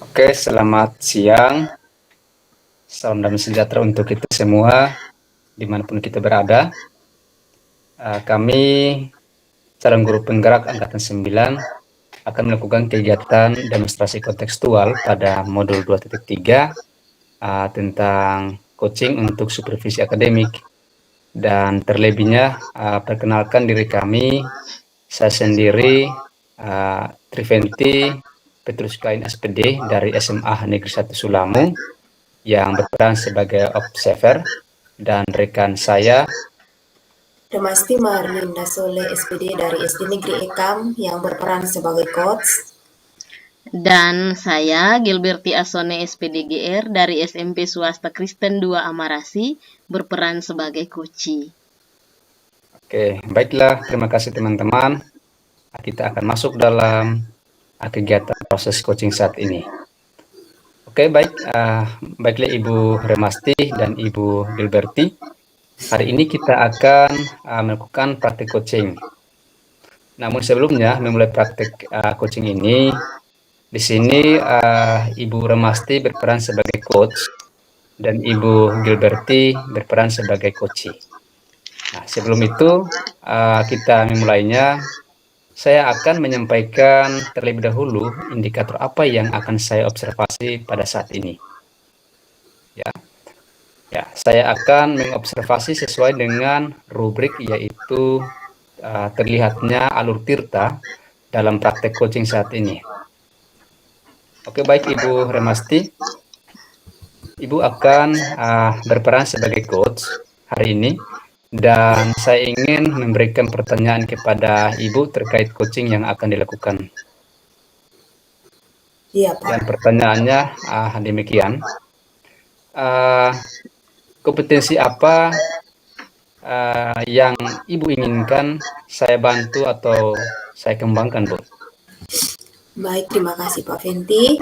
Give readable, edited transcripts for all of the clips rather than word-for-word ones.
Oke, selamat siang. Salam damai sejahtera untuk kita semua, dimanapun kita berada. Kami, calon guru penggerak Angkatan 9, akan melakukan kegiatan demonstrasi kontekstual pada modul 2.3 tentang coaching untuk supervisi akademik. Dan terlebihnya, perkenalkan diri kami, saya sendiri, Triventi Petrus Kain SPD dari SMA Negeri 1 Sulamu, yang berperan sebagai observer, dan rekan saya Demasti Marlinda Sole SPD dari SD Negeri Ekam yang berperan sebagai coach. Dan saya Gilberti Asone SPDGR dari SMP Swasta Kristen 2 Amarasi berperan sebagai koci. Oke, baiklah, terima kasih teman-teman. Kita akan masuk dalam kegiatan proses coaching saat ini. Oke, baiklah Ibu Remasti dan Ibu Gilberti. Hari ini kita akan melakukan praktik coaching. Namun sebelumnya memulai praktik coaching ini, di sini Ibu Remasti berperan sebagai coach dan Ibu Gilberti berperan sebagai coach. Nah, sebelum itu kita memulainya, saya akan menyampaikan terlebih dahulu indikator apa yang akan saya observasi pada saat ini. Ya, saya akan mengobservasi sesuai dengan rubrik, yaitu terlihatnya alur tirta dalam praktek coaching saat ini. Oke, baik Ibu Remasti. Ibu akan berperan sebagai coach hari ini, dan saya ingin memberikan pertanyaan kepada Ibu terkait coaching yang akan dilakukan. Iya, Pak. Dan pertanyaannya demikian. Kompetensi apa yang Ibu inginkan saya bantu atau saya kembangkan, Bu? Baik, terima kasih Pak Fenti.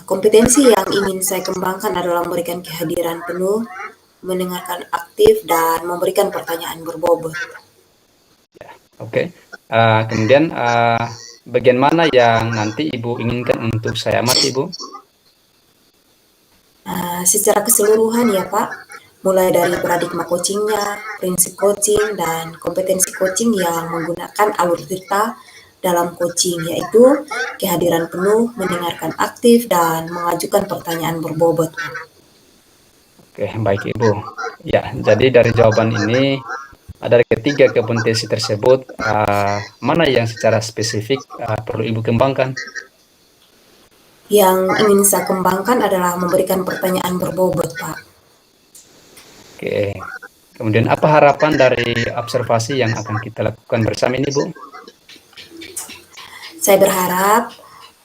Kompetensi yang ingin saya kembangkan adalah memberikan kehadiran penuh, mendengarkan aktif, dan memberikan pertanyaan berbobot. Oke. Kemudian bagian mana yang nanti Ibu inginkan untuk saya amati, Bu? Secara keseluruhan ya Pak, mulai dari paradigma coachingnya, prinsip coaching, dan kompetensi coaching yang menggunakan alur tirta dalam coaching, yaitu kehadiran penuh, mendengarkan aktif, dan mengajukan pertanyaan berbobot. Oke, baik Ibu. Ya, jadi dari jawaban ini, dari ketiga kompetensi tersebut, mana yang secara spesifik perlu Ibu kembangkan? Yang ingin saya kembangkan adalah memberikan pertanyaan berbobot, Pak. Oke. Kemudian apa harapan dari observasi yang akan kita lakukan bersama ini, Bu? Saya berharap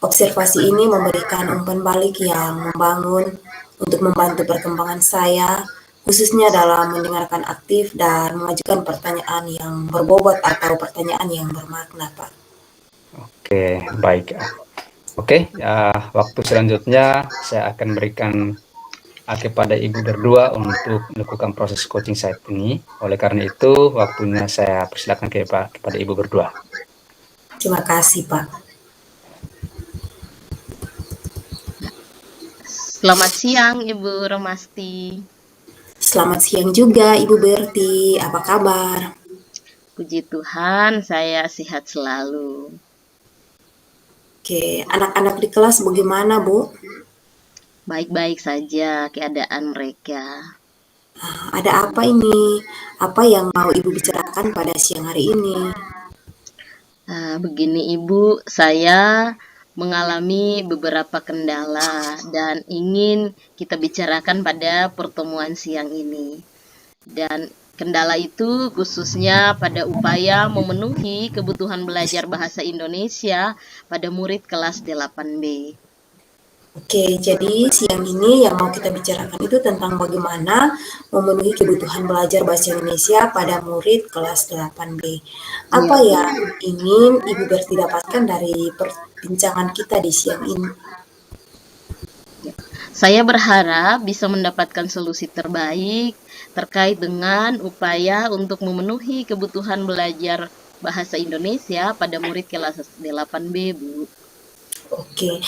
observasi ini memberikan umpan balik yang membangun untuk membantu perkembangan saya, khususnya dalam mendengarkan aktif dan mengajukan pertanyaan yang berbobot atau pertanyaan yang bermakna, Pak. Oke, baik. Oke, waktu selanjutnya saya akan berikan kepada Ibu berdua untuk melakukan proses coaching saat ini. Oleh karena itu, waktunya saya persilakan kepada Ibu berdua. Terima kasih, Pak. Selamat siang Ibu Remasti. Selamat siang juga Ibu Berti, apa kabar? Puji Tuhan, saya sehat selalu. Oke, anak-anak di kelas bagaimana, Bu? Baik-baik saja keadaan mereka. Ada apa ini? Apa yang mau Ibu bicarakan pada siang hari ini? Begini Ibu, saya mengalami beberapa kendala dan ingin kita bicarakan pada pertemuan siang ini. Dan kendala itu khususnya pada upaya memenuhi kebutuhan belajar bahasa Indonesia pada murid kelas 8B. Oke, jadi siang ini yang mau kita bicarakan itu tentang bagaimana memenuhi kebutuhan belajar bahasa Indonesia pada murid kelas 8B. Apa yang ingin Ibu Berti dapatkan dari perbincangan kita di siang ini? Saya berharap bisa mendapatkan solusi terbaik terkait dengan upaya untuk memenuhi kebutuhan belajar bahasa Indonesia pada murid kelas 8B, Bu. Oke,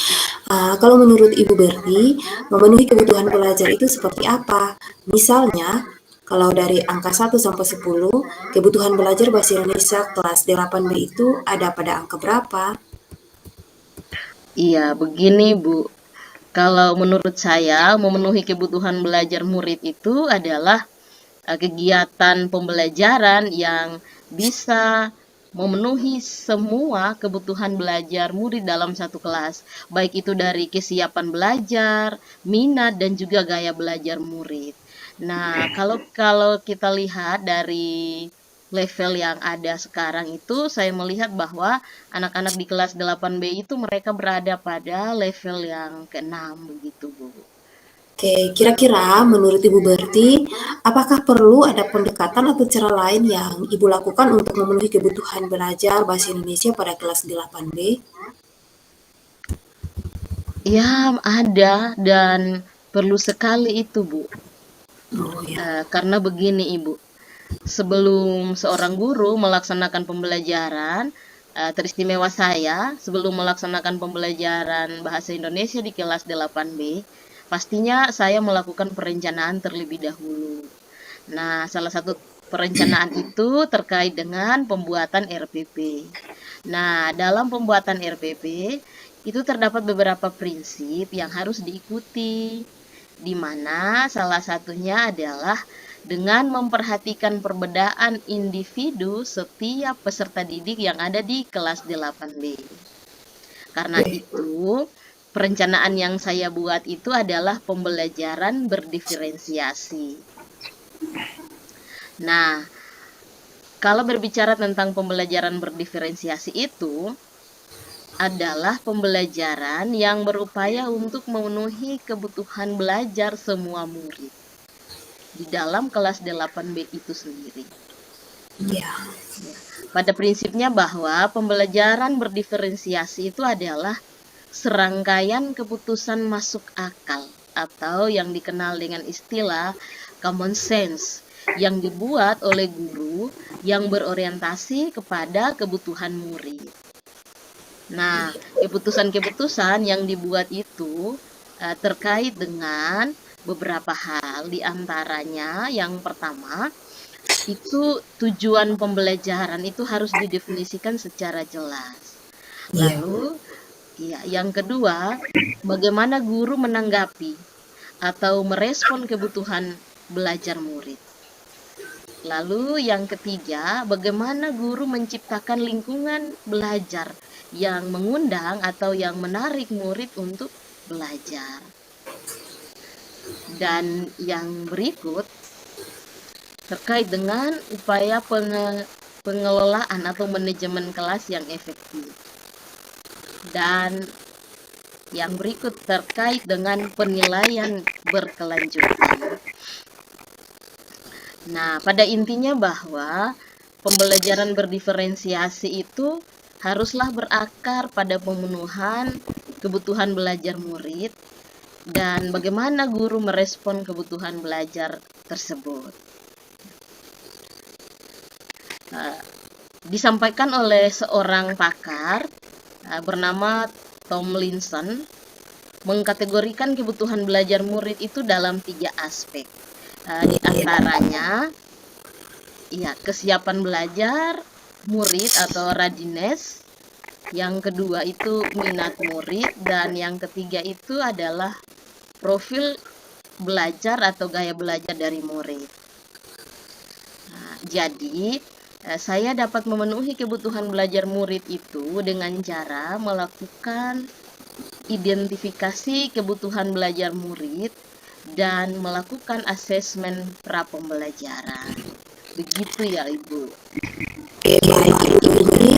kalau menurut Ibu Berti, memenuhi kebutuhan pelajar itu seperti apa? Misalnya, kalau dari angka 1 sampai 10, kebutuhan belajar bahasa Indonesia kelas 8B itu ada pada angka berapa? Iya, begini Bu. Kalau menurut saya, memenuhi kebutuhan belajar murid itu adalah kegiatan pembelajaran yang bisa memenuhi semua kebutuhan belajar murid dalam satu kelas, baik itu dari kesiapan belajar, minat, dan juga gaya belajar murid. Nah, kalau kita lihat dari level yang ada sekarang itu, saya melihat bahwa anak-anak di kelas 8B itu mereka berada pada level yang ke-6 begitu, Bu. Oke, kira-kira menurut Ibu Berti, apakah perlu ada pendekatan atau cara lain yang Ibu lakukan untuk memenuhi kebutuhan belajar bahasa Indonesia pada kelas 8B? Ya, ada dan perlu sekali itu, Bu. Oh ya, Karena begini, Ibu. Sebelum seorang guru melaksanakan pembelajaran, teristimewa saya sebelum melaksanakan pembelajaran bahasa Indonesia di kelas 8B, pastinya saya melakukan perencanaan terlebih dahulu. Nah, salah satu perencanaan itu terkait dengan pembuatan RPP. Nah, dalam pembuatan RPP itu terdapat beberapa prinsip yang harus diikuti, di mana salah satunya adalah dengan memperhatikan perbedaan individu setiap peserta didik yang ada di kelas 8B. Karena itu, perencanaan yang saya buat itu adalah pembelajaran berdiferensiasi. Nah, kalau berbicara tentang pembelajaran berdiferensiasi itu adalah pembelajaran yang berupaya untuk memenuhi kebutuhan belajar semua murid di dalam kelas 8B itu sendiri. ya, Pada prinsipnya bahwa pembelajaran berdiferensiasi itu adalah serangkaian keputusan masuk akal atau yang dikenal dengan istilah common sense yang dibuat oleh guru yang berorientasi kepada kebutuhan murid. Nah, keputusan-keputusan yang dibuat itu terkait dengan beberapa hal, di antaranya yang pertama itu tujuan pembelajaran itu harus didefinisikan secara jelas. iya. Lalu, ya, yang kedua, bagaimana guru menanggapi atau merespon kebutuhan belajar murid. Lalu yang ketiga, bagaimana guru menciptakan lingkungan belajar yang mengundang atau yang menarik murid untuk belajar. Dan yang berikut terkait dengan upaya pengelolaan atau manajemen kelas yang efektif. Dan yang berikut terkait dengan penilaian berkelanjutan. Nah, pada intinya bahwa pembelajaran berdiferensiasi itu haruslah berakar pada pemenuhan kebutuhan belajar murid dan bagaimana guru merespon kebutuhan belajar tersebut. Disampaikan oleh seorang pakar bernama Tomlinson, mengkategorikan kebutuhan belajar murid itu dalam 3 aspek. Di antaranya, ya, kesiapan belajar murid atau readiness. Yang kedua itu minat murid, dan yang ketiga itu adalah profil belajar atau gaya belajar dari murid. Nah, jadi saya dapat memenuhi kebutuhan belajar murid itu dengan cara melakukan identifikasi kebutuhan belajar murid dan melakukan asesmen pra-pembelajaran. Begitu ya, Ibu. Oke, baik Ibu Berti.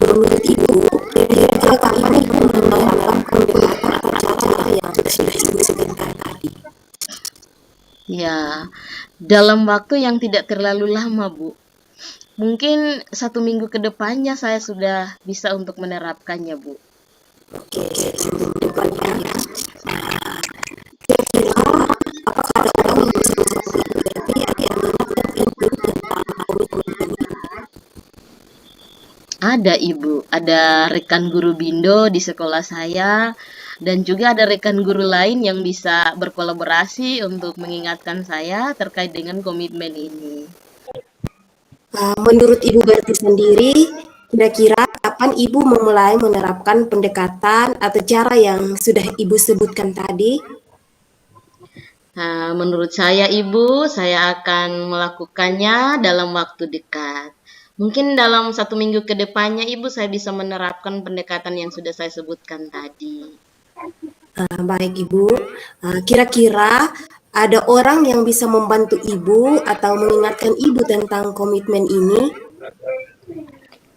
Menurut Ibu, kira-kira kapan Ibu menerapkan pendekatan atau cara yang sudah Ibu sebutkan tadi? Ya, dalam waktu yang tidak terlalu lama, Bu. Mungkin 1 minggu ke depannya saya sudah bisa untuk menerapkannya, Bu. Oke, sebelum depannya ya. Kira-kira apakah ada orang yang bisa membantu Ibu Berti agar minat dan input tentang komitmen ini? Ada, Ibu, ada rekan guru Bindo di sekolah saya, dan juga ada rekan guru lain yang bisa berkolaborasi untuk mengingatkan saya terkait dengan komitmen ini. Menurut Ibu Berti sendiri, kira-kira kapan Ibu memulai menerapkan pendekatan atau cara yang sudah Ibu sebutkan tadi? Nah, menurut saya, Ibu, saya akan melakukannya dalam waktu dekat. Mungkin dalam 1 minggu ke depannya, Ibu, saya bisa menerapkan pendekatan yang sudah saya sebutkan tadi. Baik Ibu, kira-kira ada orang yang bisa membantu Ibu atau mengingatkan Ibu tentang komitmen ini?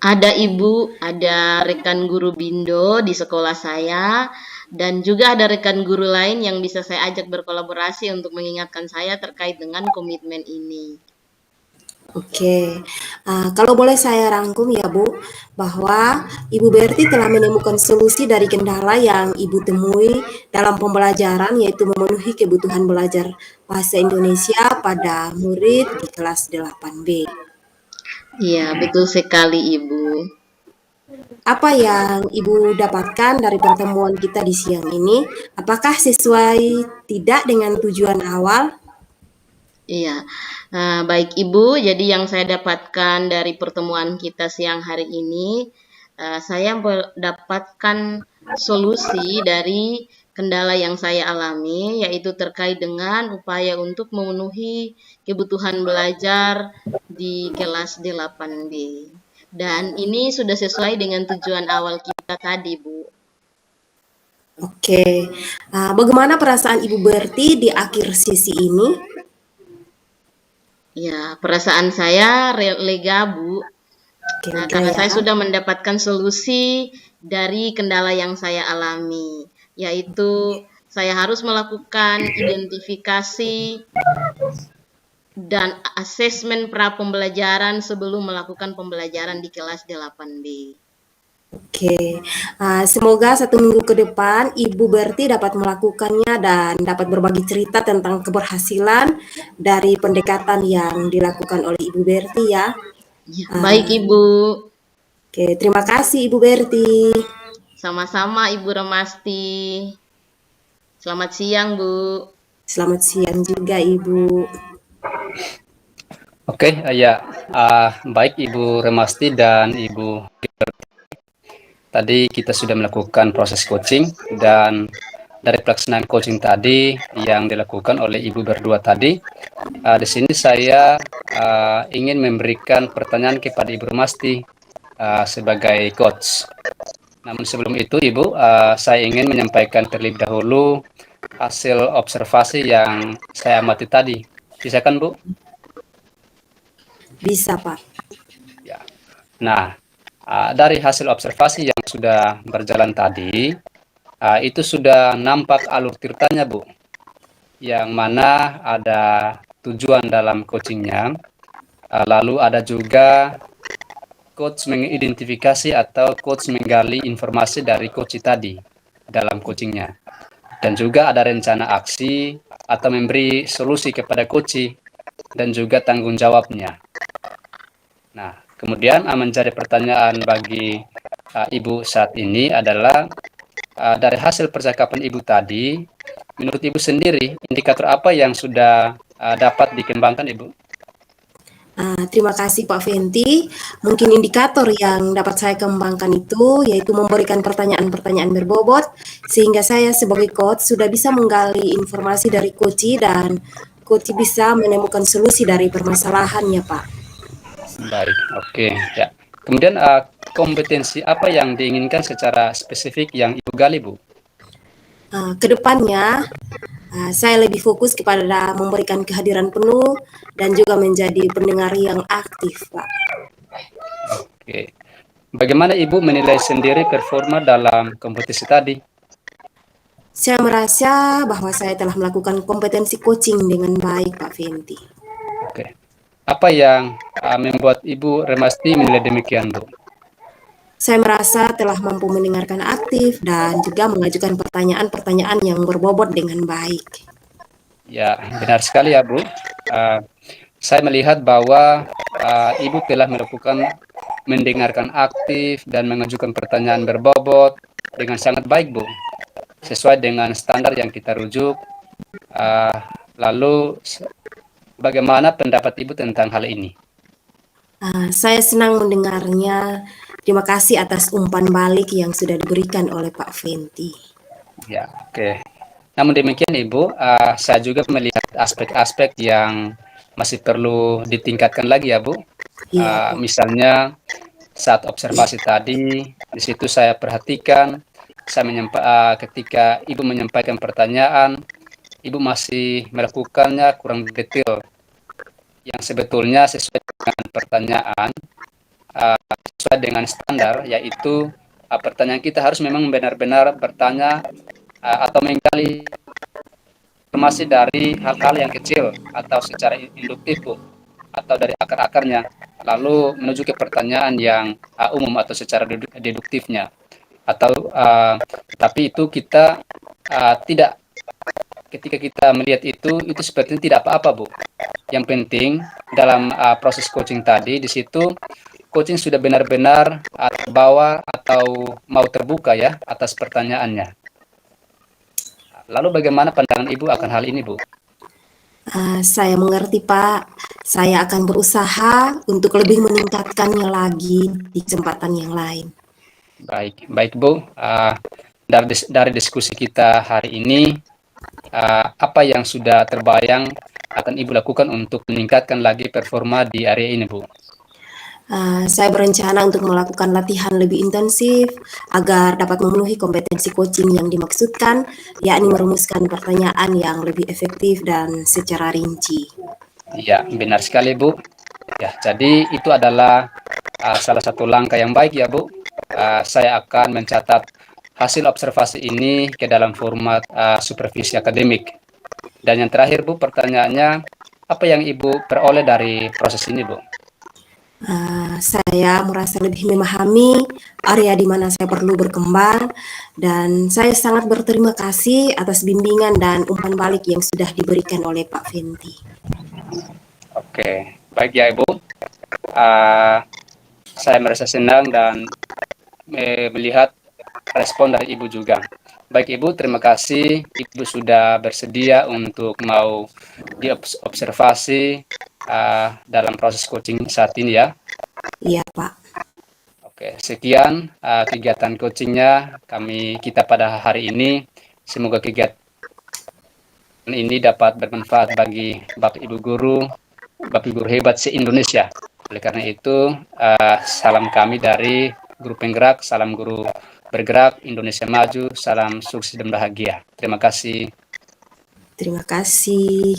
Ada Ibu, ada rekan guru Bindo di sekolah saya, dan juga ada rekan guru lain yang bisa saya ajak berkolaborasi untuk mengingatkan saya terkait dengan komitmen ini. Oke, kalau boleh saya rangkum ya Bu, bahwa Ibu Berti telah menemukan solusi dari kendala yang Ibu temui dalam pembelajaran, yaitu memenuhi kebutuhan belajar bahasa Indonesia pada murid di kelas 8B. Iya, betul sekali, Ibu. Apa yang Ibu dapatkan dari pertemuan kita di siang ini? Apakah sesuai tidak dengan tujuan awal? Iya, baik Ibu. Jadi yang saya dapatkan dari pertemuan kita siang hari ini, saya mendapatkan solusi dari kendala yang saya alami, yaitu terkait dengan upaya untuk memenuhi kebutuhan belajar di kelas 8B. Dan ini sudah sesuai dengan tujuan awal kita tadi, Bu. Oke, bagaimana perasaan Ibu Berti di akhir sesi ini? Ya, perasaan saya lega, Bu. Nah, Kira-kira karena ya. saya sudah mendapatkan solusi dari kendala yang saya alami, yaitu saya harus melakukan identifikasi dan asesmen pra pembelajaran sebelum melakukan pembelajaran di kelas 8B. Oke, semoga 1 minggu ke depan Ibu Berti dapat melakukannya dan dapat berbagi cerita tentang keberhasilan dari pendekatan yang dilakukan oleh Ibu Berti ya. Ya, baik Ibu. Oke, terima kasih Ibu Berti. Sama-sama Ibu Remasti. Selamat siang, Bu. Selamat siang juga Ibu. Oke, ya, baik Ibu Remasti dan Ibu. Tadi kita sudah melakukan proses coaching, dan dari pelaksanaan coaching tadi yang dilakukan oleh Ibu berdua tadi, di sini saya ingin memberikan pertanyaan kepada Ibu Remasti sebagai coach. Namun sebelum itu Ibu, saya ingin menyampaikan terlebih dahulu hasil observasi yang saya amati tadi. Bisa kan Bu? Bisa Pak. Ya. Nah, dari hasil observasi yang sudah berjalan tadi, itu sudah nampak alur ceritanya, Bu. Yang mana ada tujuan dalam coachingnya, lalu ada juga coach mengidentifikasi atau coach menggali informasi dari coach tadi dalam coachingnya. Dan juga ada rencana aksi atau memberi solusi kepada coach dan juga tanggung jawabnya. Nah, kemudian menjadi pertanyaan bagi Ibu saat ini adalah dari hasil percakapan Ibu tadi, menurut Ibu sendiri, indikator apa yang sudah dapat dikembangkan Ibu? Terima kasih Pak Fenty. Mungkin indikator yang dapat saya kembangkan itu yaitu memberikan pertanyaan-pertanyaan berbobot sehingga saya sebagai coach sudah bisa menggali informasi dari coach dan coach bisa menemukan solusi dari permasalahannya Pak. Baik, oke, ya. Kemudian kompetensi apa yang diinginkan secara spesifik yang Ibu gali, Bu? Kedepannya saya lebih fokus kepada memberikan kehadiran penuh dan juga menjadi pendengar yang aktif, Pak. Oke. Bagaimana Ibu menilai sendiri performa dalam kompetisi tadi? Saya merasa bahwa saya telah melakukan kompetensi coaching dengan baik, Pak Fenty. Oke. Apa yang membuat Ibu Remasti menilai demikian, Bu? Saya merasa telah mampu mendengarkan aktif dan juga mengajukan pertanyaan-pertanyaan yang berbobot dengan baik. Ya, benar sekali ya, Bu. Saya melihat bahwa Ibu telah melakukan mendengarkan aktif, dan mengajukan pertanyaan berbobot dengan sangat baik, Bu, sesuai dengan standar yang kita rujuk. Lalu, bagaimana pendapat Ibu tentang hal ini? Saya senang mendengarnya. Terima kasih atas umpan balik yang sudah diberikan oleh Pak Fenty. Ya, oke. Namun demikian, Ibu, saya juga melihat aspek-aspek yang masih perlu ditingkatkan lagi ya, Bu. Iya, Pak. Misalnya saat observasi tadi, di situ saya perhatikan, ketika Ibu menyampaikan pertanyaan, Ibu masih melakukannya kurang detail, yang sebetulnya sesuai dengan pertanyaan, sesuai dengan standar, yaitu pertanyaan kita harus memang benar-benar bertanya atau menggali informasi dari hal-hal yang kecil atau secara induktif, Bu, atau dari akar-akarnya, lalu menuju ke pertanyaan yang umum atau secara deduktifnya. Atau tapi itu kita tidak, ketika kita melihat itu sepertinya tidak apa-apa, Bu. Yang penting dalam proses coaching tadi, di situ coaching sudah benar-benar terbawa atau mau terbuka ya atas pertanyaannya. Lalu bagaimana pandangan Ibu akan hal ini, Bu? Saya mengerti, Pak. Saya akan berusaha untuk lebih meningkatkannya lagi di kesempatan yang lain. Baik, baik, Bu. Dari diskusi kita hari ini, apa yang sudah terbayang akan Ibu lakukan untuk meningkatkan lagi performa di area ini, Bu? Saya berencana untuk melakukan latihan lebih intensif agar dapat memenuhi kompetensi coaching yang dimaksudkan, yakni merumuskan pertanyaan yang lebih efektif dan secara rinci. Ya, benar sekali, Bu. Ya, jadi itu adalah salah satu langkah yang baik ya, Bu. Saya akan mencatat hasil observasi ini ke dalam format supervisi akademik. Dan yang terakhir, Bu, pertanyaannya, apa yang Ibu peroleh dari proses ini, Bu? Saya merasa lebih memahami area di mana saya perlu berkembang, dan saya sangat berterima kasih atas bimbingan dan umpan balik yang sudah diberikan oleh Pak Fenty. Oke, baik ya, Ibu. Saya merasa senang dan melihat respon dari Ibu juga. Baik, Ibu, terima kasih Ibu sudah bersedia untuk mau diobservasi dalam proses coaching saat ini ya. Iya, Pak. Oke, sekian kegiatan coachingnya kita pada hari ini. Semoga kegiatan ini dapat bermanfaat bagi Bapak Ibu guru hebat se-Indonesia. Oleh karena itu, salam kami dari Grup Penggerak, salam guru bergerak, Indonesia maju, salam sukses dan bahagia. Terima kasih. Terima kasih.